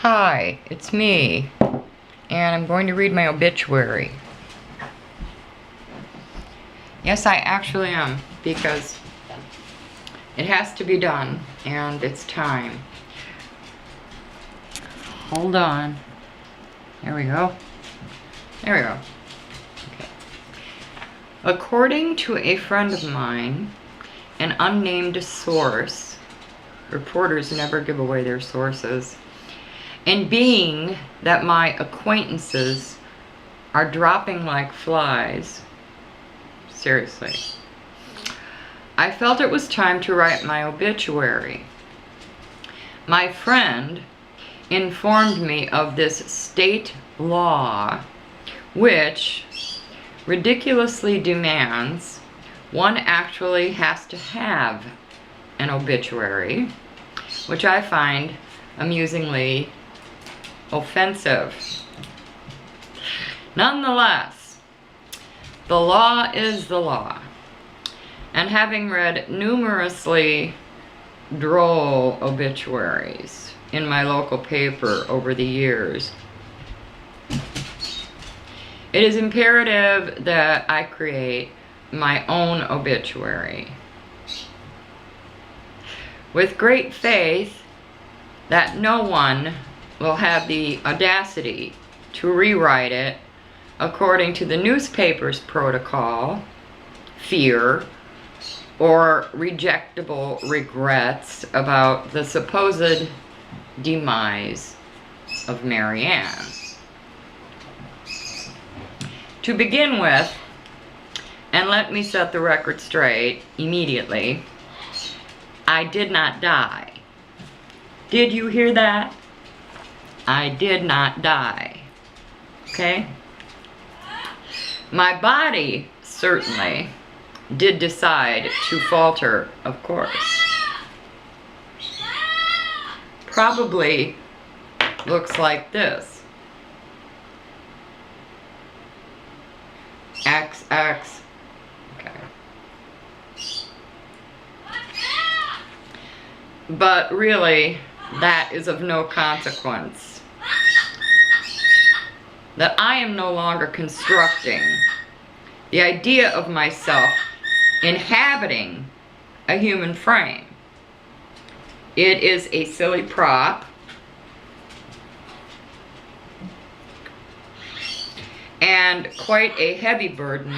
Hi, it's me, and I'm going to read my obituary. Yes, I actually am, because it has to be done, and it's time. Hold on. There we go. There we go. Okay. According to a friend of mine, an unnamed source, reporters never give away their sources, and being that my acquaintances are dropping like flies, seriously, I felt it was time to write my obituary. My friend informed me of this state law, which ridiculously demands one actually has to have an obituary, which I find amusingly offensive. Nonetheless, the law is the law, and having read numerously droll obituaries in my local paper over the years, it is imperative that I create my own obituary, with great faith that no one will have the audacity to rewrite it according to the newspaper's protocol, fear, or rejectable regrets about the supposed demise of Marianne. To begin with, and let me set the record straight immediately, I did not die. Did you hear that? I did not die. Okay? My body certainly did decide to falter, of course. Probably looks like this. XX. Okay. But really, that is of no consequence. That I am no longer constructing the idea of myself inhabiting a human frame. It is a silly prop, and quite a heavy burden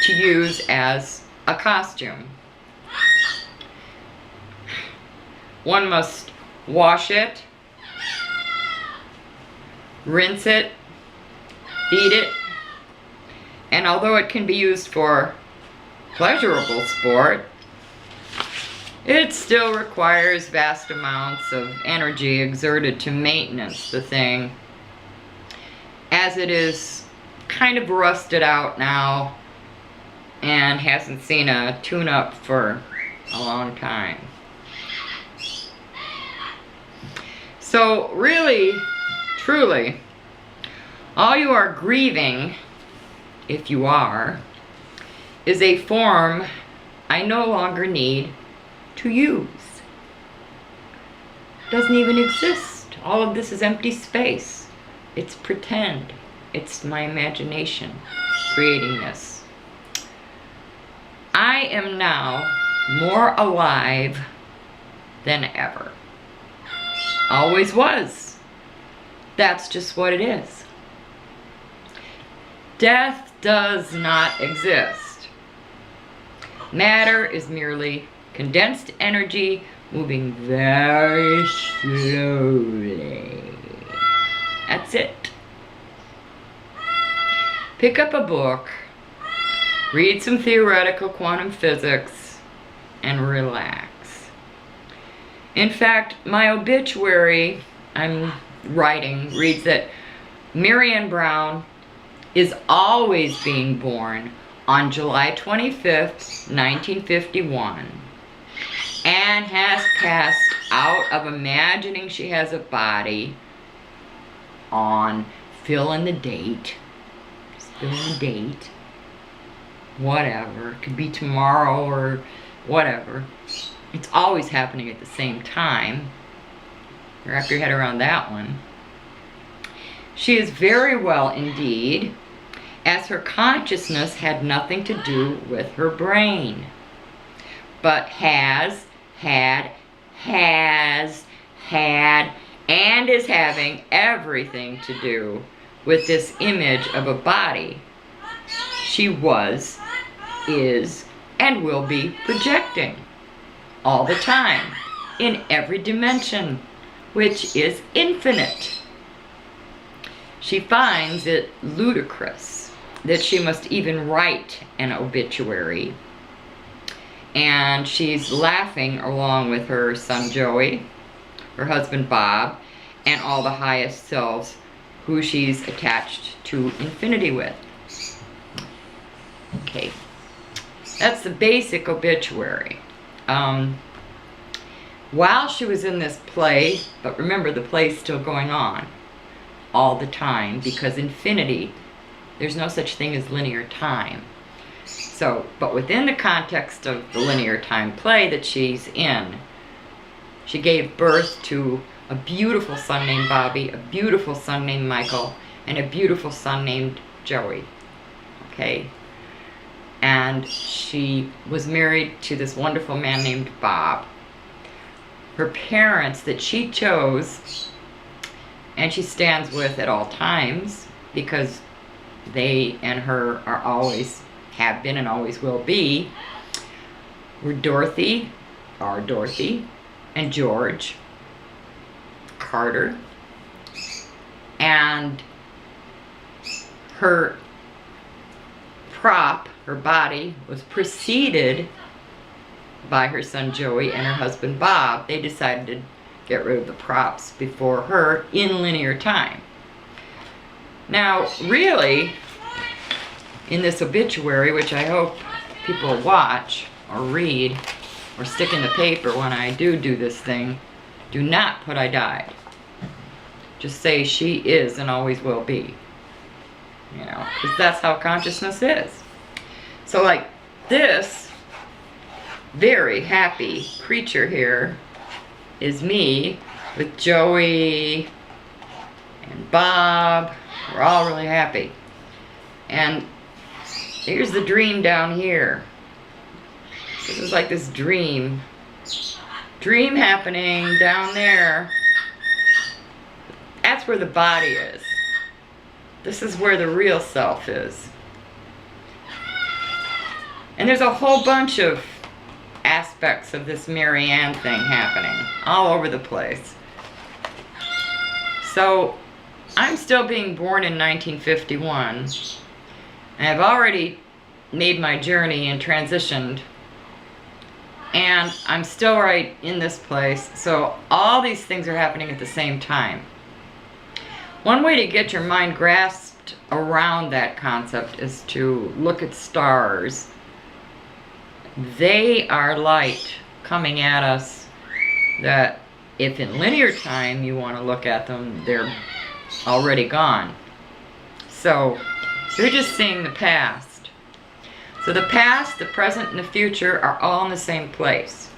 to use as a costume. One must wash it, rinse it, feed it, and although it can be used for pleasurable sport, it still requires vast amounts of energy exerted to maintenance the thing, as it is kind of rusted out now and hasn't seen a tune-up for a long time. So really, truly, all you are grieving, if you are, is a form I no longer need to use. Doesn't even exist. All of this is empty space. It's pretend. It's my imagination creating this. I am now more alive than ever. Always was. That's just what it is. Death does not exist. Matter is merely condensed energy moving very slowly. That's it. Pick up a book, read some theoretical quantum physics, and relax. In fact, my obituary I'm writing reads that Marianne Brown is always being born on July 25th, 1951, and has passed out of imagining she has a body on fill in the date, whatever, it could be tomorrow or whatever. It's always happening at the same time. Wrap your head around that one. She is very well indeed, as her consciousness had nothing to do with her brain, but has, had, and is having everything to do with this image of a body she was, is, and will be projecting all the time, in every dimension, which is infinite. She finds it ludicrous that she must even write an obituary. And she's laughing along with her son Joey, her husband Bob, and all the highest selves who she's attached to infinity with. Okay, that's the basic obituary. While she was in this play, but remember the play's still going on all the time, because infinity, there's no such thing as linear time. So, but within the context of the linear time play that she's in, she gave birth to a beautiful son named Bobby, a beautiful son named Michael, and a beautiful son named Joey. Okay? And she was married to this wonderful man named Bob. Her parents that she chose, and she stands with at all times, because they and her are always, have been and always will be, were Dorothy, and George Carter. And her prop, her body, was preceded by her son Joey and her husband Bob. They decided to get rid of the props before her in linear time. Now, really, in this obituary, which I hope people watch or read or stick in the paper when I do this thing, do not put I died. Just say she is and always will be. You know, because that's how consciousness is. So like this very happy creature here is me with Joey and Bob. We're all really happy. And here's the dream down here. This is like this dream happening down there. That's where the body is. This is where the real self is. And there's a whole bunch of aspects of this Marianne thing happening all over the place. So I'm still being born in 1951. And I've already made my journey and transitioned. And I'm still right in this place. So all these things are happening at the same time. One way to get your mind grasped around that concept is to look at stars. They are light coming at us that if in linear time you want to look at them, they're already gone. So you're just seeing the past. So the past, the present, and the future are all in the same place.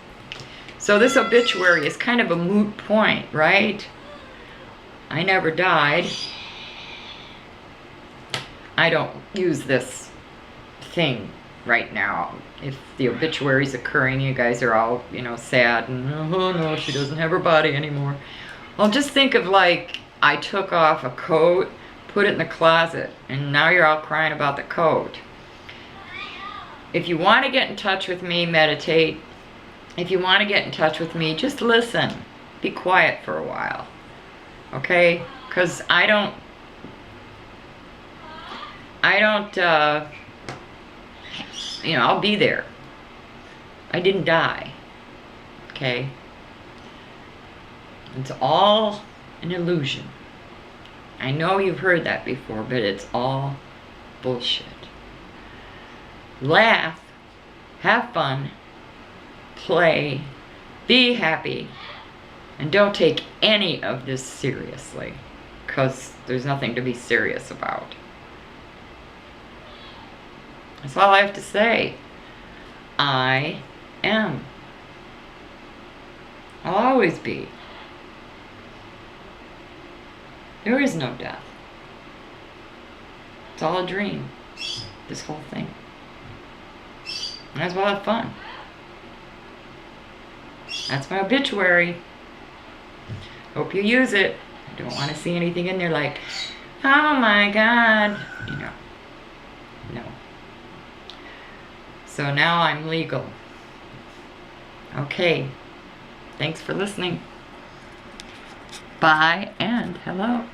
So this obituary is kind of a moot point, right? I never died. I don't use this thing right now. If the obituary is occurring, you guys are all, you know, sad and, oh no, she doesn't have her body anymore. Well, just think of like I took off a coat, put it in the closet, and now you're all crying about the coat. If you want to get in touch with me, meditate. If you want to get in touch with me, just listen. Be quiet for a while. Okay? Because I don't, you know, I'll be there. I didn't die. Okay? It's all an illusion. I know you've heard that before, but it's all bullshit. Laugh, have fun, play, be happy, and don't take any of this seriously, because there's nothing to be serious about. That's all I have to say. I am. I'll always be. There is no death. It's all a dream. This whole thing. Might as well have fun. That's my obituary. Hope you use it. I don't want to see anything in there like, oh my God. You know. No. So now I'm legal. Okay. Thanks for listening. Bye and hello.